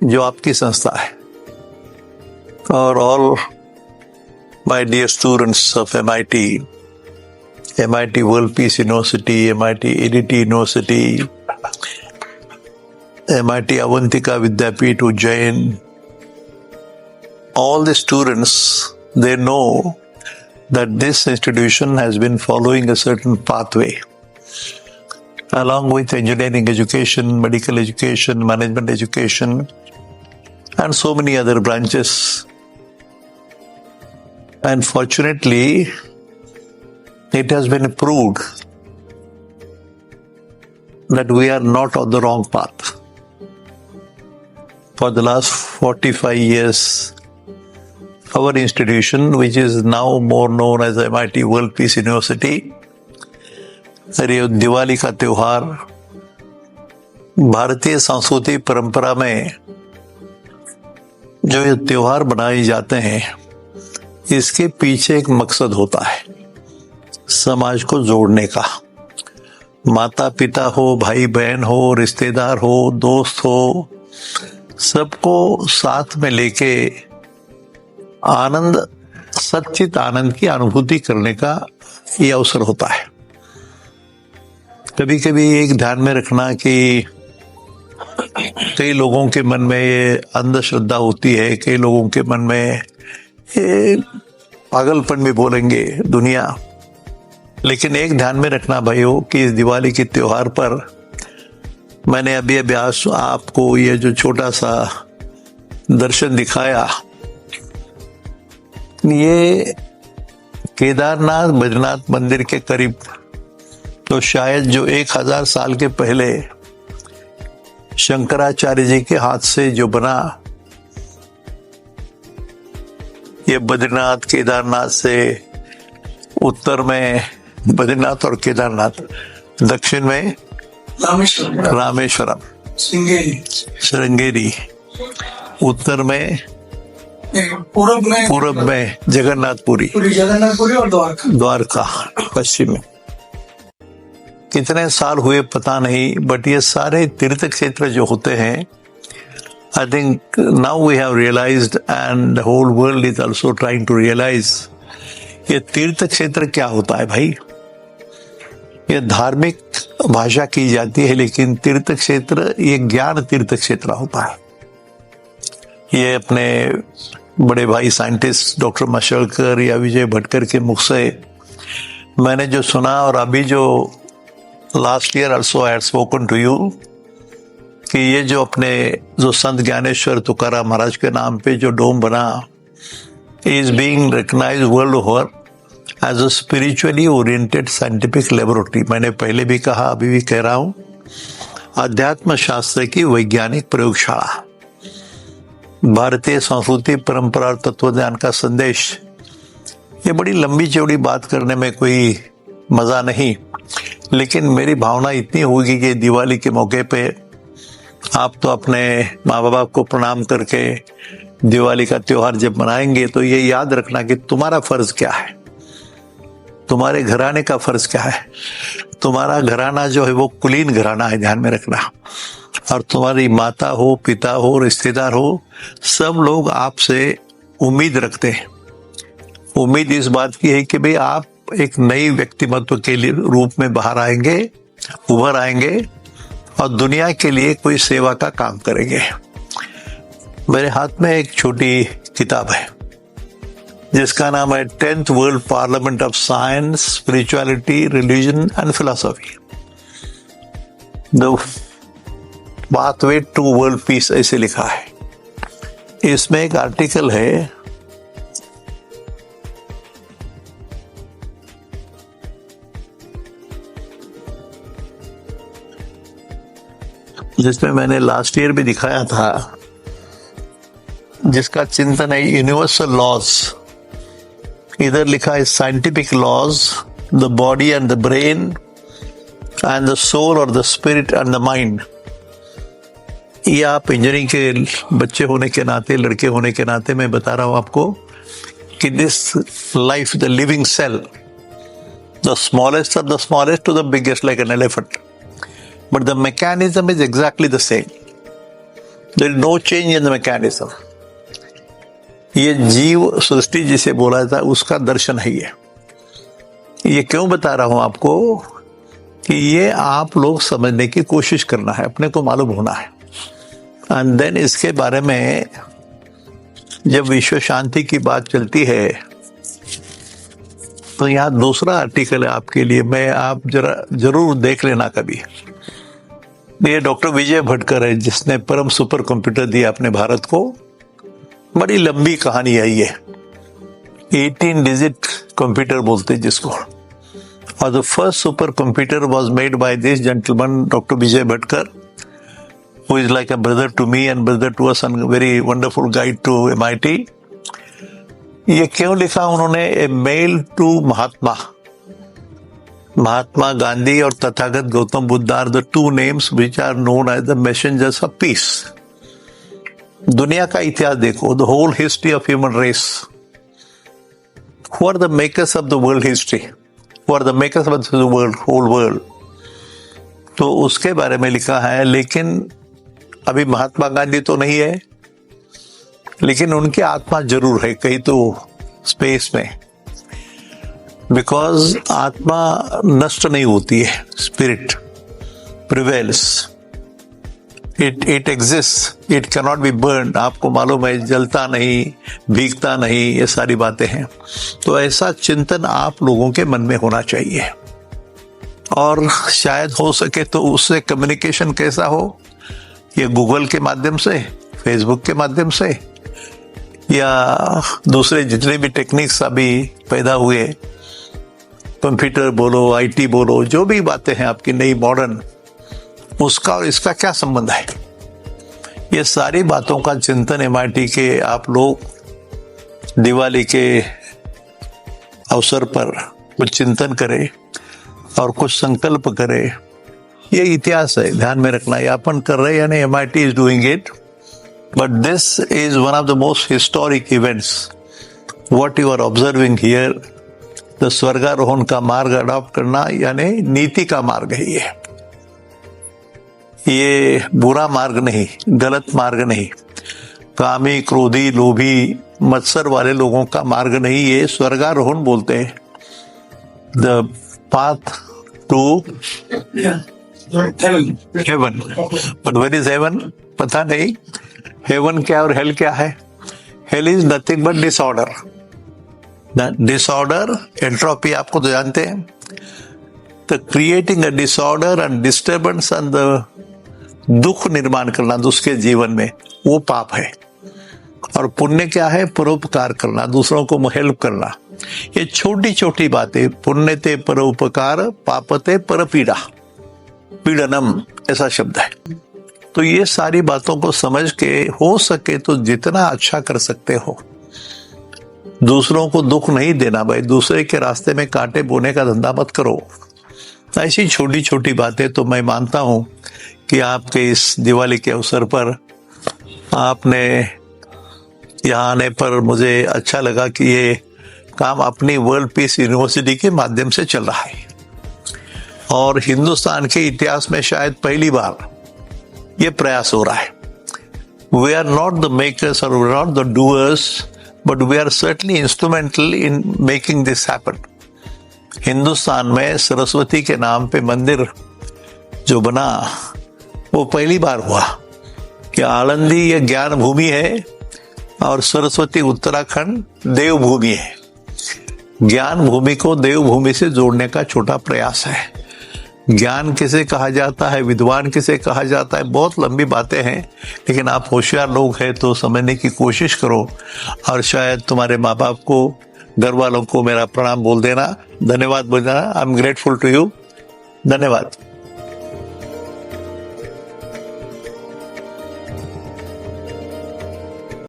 जो आपकी संस्था है, और all my dear students of MIT, MIT world peace university, MIT ADT university, MIT Avantika Vidyapeeth Ujjain, all the students, they know that this institution has been following a certain pathway along with engineering education, medical education, management education, and so many other branches. And fortunately, it has been proved that we are not on the wrong path. For the last 45 years, our institution, which is now more known as MIT World Peace University, Diwali का त्योहार भारतीय संस्कृति परंपरा में जो ये त्योहार बनाए जाते हैं, इसके पीछे एक मकसद होता है, समाज को जोड़ने का। माता पिता हो, भाई बहन हो, रिश्तेदार हो, दोस्त हो, सबको साथ में लेके आनंद, सच्चित आनंद की अनुभूति करने का ये अवसर होता है। कभी कभी एक ध्यान में रखना कि कई लोगों के मन में ये अंधश्रद्धा होती है, कई लोगों के मन में ये पागलपन भी बोलेंगे दुनिया, लेकिन एक ध्यान में रखना भाइयों कि इस दिवाली के त्योहार पर मैंने अभी आपको ये जो छोटा सा दर्शन दिखाया, ये केदारनाथ बद्रीनाथ मंदिर के करीब, तो शायद जो 1000 साल के पहले शंकराचार्य जी के हाथ से जो बना, ये बद्रीनाथ केदारनाथ से उत्तर में बद्रीनाथ और केदारनाथ, दक्षिण में रामेश्वरम श्रृंगेरी, उत्तर में पूरब में जगन्नाथपुरी और द्वारका पश्चिम में। कितने साल हुए पता नहीं, बट ये सारे तीर्थ क्षेत्र जो होते हैं, I think now we have realised and the whole world is also trying to realise, ये तीर्थ क्षेत्र क्या होता है भाई। ये धार्मिक भाषा की जाती है, लेकिन तीर्थ क्षेत्र ये ज्ञान तीर्थ क्षेत्र होता है। ये अपने बड़े भाई साइंटिस्ट डॉक्टर मशलकर या विजय भटकर के मुख से मैंने जो सुना, और अभी जो last year also I had spoken to you, कि ये जो अपने जो संत ज्ञानेश्वर तुकाराम महाराज के नाम पे जो डोम बना, is being recognised world over as a spiritually oriented scientific laboratory. मैंने पहले भी कहा, अभी भी कह रहा हूं, अध्यात्म शास्त्र की वैज्ञानिक प्रयोगशाला। भारतीय संस्कृति परंपरा और तत्वज्ञान का संदेश, ये बड़ी लंबी चौड़ी बात करने में कोई मजा नहीं, लेकिन मेरी भावना इतनी होगी कि दिवाली के मौके पे आप तो अपने माँ बाप को प्रणाम करके दिवाली का त्योहार जब मनाएंगे, तो ये याद रखना कि तुम्हारा फर्ज क्या है, तुम्हारे घराने का फर्ज क्या है। तुम्हारा घराना जो है वो कुलीन घराना है, ध्यान में रखना, और तुम्हारी माता हो, पिता हो, रिश्तेदार हो, सब लोग आपसे उम्मीद रखते हैं। उम्मीद इस बात की है कि भाई आप एक नई व्यक्तिमत्व के लिए रूप में बाहर आएंगे, उभर आएंगे और दुनिया के लिए कोई सेवा का काम करेंगे। मेरे हाथ में एक छोटी किताब है जिसका नाम है 10th world parliament of science, spirituality, religion and philosophy, the pathway to world peace, ऐसे लिखा है। इसमें एक आर्टिकल है जिसमें मैंने लास्ट ईयर भी दिखाया था, जिसका चिंतन है यूनिवर्सल लॉज। इधर लिखा है scientific laws, the body and the brain and the soul और the spirit and the mind. ये आप इंजीनियरिंग के बच्चे होने के नाते, लड़के होने के नाते मैं बता रहा हूं आपको कि this life, the living cell, the smallest of the smallest to the biggest like an elephant, but the mechanism is exactly the same. There is no change in the mechanism. ये जीव सृष्टि जिसे बोला जाता है उसका दर्शन है ये क्यों बता रहा हूं आपको कि ये आप लोग समझने की कोशिश करना है, अपने को मालूम होना है। एंड देन इसके बारे में जब विश्व शांति की बात चलती है तो यहाँ दूसरा आर्टिकल है आपके लिए, मैं आप जरा जरूर देख लेना कभी। ये डॉक्टर विजय भटकर है जिसने परम सुपर कंप्यूटर दिया अपने भारत को। बड़ी लंबी कहानी है ये, 18 डिजिट कंप्यूटर बोलते हैं जिसको। और the first super computer was made by this gentleman doctor Vijay Bhatkar, who is like a brother to me and brother to us and very wonderful guide to MIT। ये क्यों लिखा उन्होंने? A mail to Mahatma Gandhi और Tathagata Gautam Buddha are the two names which are known as the messengers of peace. दुनिया का इतिहास देखो, the whole history of human race. Who are the makers of the world history? Who are the makers of the world, whole world? तो उसके बारे में लिखा है। लेकिन अभी महात्मा गांधी तो नहीं है, लेकिन उनकी आत्मा जरूर है कहीं तो स्पेस में, बिकॉज आत्मा नष्ट नहीं होती है, spirit prevails, it exist, it can not be burn. आपको मालूम है, जलता नहीं, भीगता नहीं, ये सारी बातें हैं। तो ऐसा चिंतन आप लोगों के मन में होना चाहिए, और शायद हो सके तो उससे कम्युनिकेशन कैसा हो, ये गूगल के माध्यम से, फेसबुक के माध्यम से, या दूसरे जितने भी टेक्निक्स अभी पैदा हुए, कंप्यूटर बोलो, आईटी बोलो, जो भी बातें हैं आपकी नई मॉडर्न, उसका और इसका क्या संबंध है? ये सारी बातों का चिंतन MIT के आप लोग दिवाली के अवसर पर कुछ चिंतन करें और कुछ संकल्प करें। ये इतिहास है, ध्यान में रखना। ये अपन कर रहे हैं यानी MIT is doing it, but this is one of the most historic events what you are observing here. The स्वर्गारोहण का मार्ग अडॉप्ट करना यानी नीति का मार्ग है ये बुरा मार्ग नहीं, गलत मार्ग नहीं, कामी, क्रोधी, लोभी, मत्सर वाले लोगों का मार्ग नहीं, ये स्वर्गारोहण बोलते हैं। The path to heaven. But where is heaven? पता नहीं। हेवन क्या और हेल क्या है? Hell is nothing but disorder. Disorder, entropy आपको तो जानते हैं। The creating a disorder and disturbance and the दुख निर्माण करना दूसरे जीवन में, वो पाप है। और पुण्य क्या है? परोपकार करना, दूसरों को हेल्प करना। ये छोटी छोटी बातें, पुण्यते परोपकार, पापते परपीड़ा, पीड़नम ऐसा शब्द है। तो ये सारी बातों को समझ के हो सके तो जितना अच्छा कर सकते हो, दूसरों को दुख नहीं देना भाई, दूसरे के रास्ते में कांटे बोने का धंधा मत करो। ऐसी छोटी छोटी बातें तो मैं मानता हूं कि आपके इस दिवाली के अवसर पर आपने यहाँ आने पर मुझे अच्छा लगा कि ये काम अपनी वर्ल्ड पीस यूनिवर्सिटी के माध्यम से चल रहा है, और हिंदुस्तान के इतिहास में शायद पहली बार ये प्रयास हो रहा है। We are not the makers और we are not the doers, but we are certainly instrumental in making this happen. Hindustan में सरस्वती के नाम पे मंदिर जो बना वो पहली बार हुआ कि आलंदी ये ज्ञान भूमि है और सरस्वती उत्तराखंड देवभूमि है। ज्ञान भूमि को देवभूमि से जोड़ने का छोटा प्रयास है। ज्ञान किसे कहा जाता है, विद्वान किसे कहा जाता है, बहुत लंबी बातें हैं, लेकिन आप होशियार लोग हैं तो समझने की कोशिश करो, और शायद तुम्हारे माँ बाप को, घर वालों को मेरा प्रणाम बोल देना, धन्यवाद बोल देना। I am grateful to you. धन्यवाद।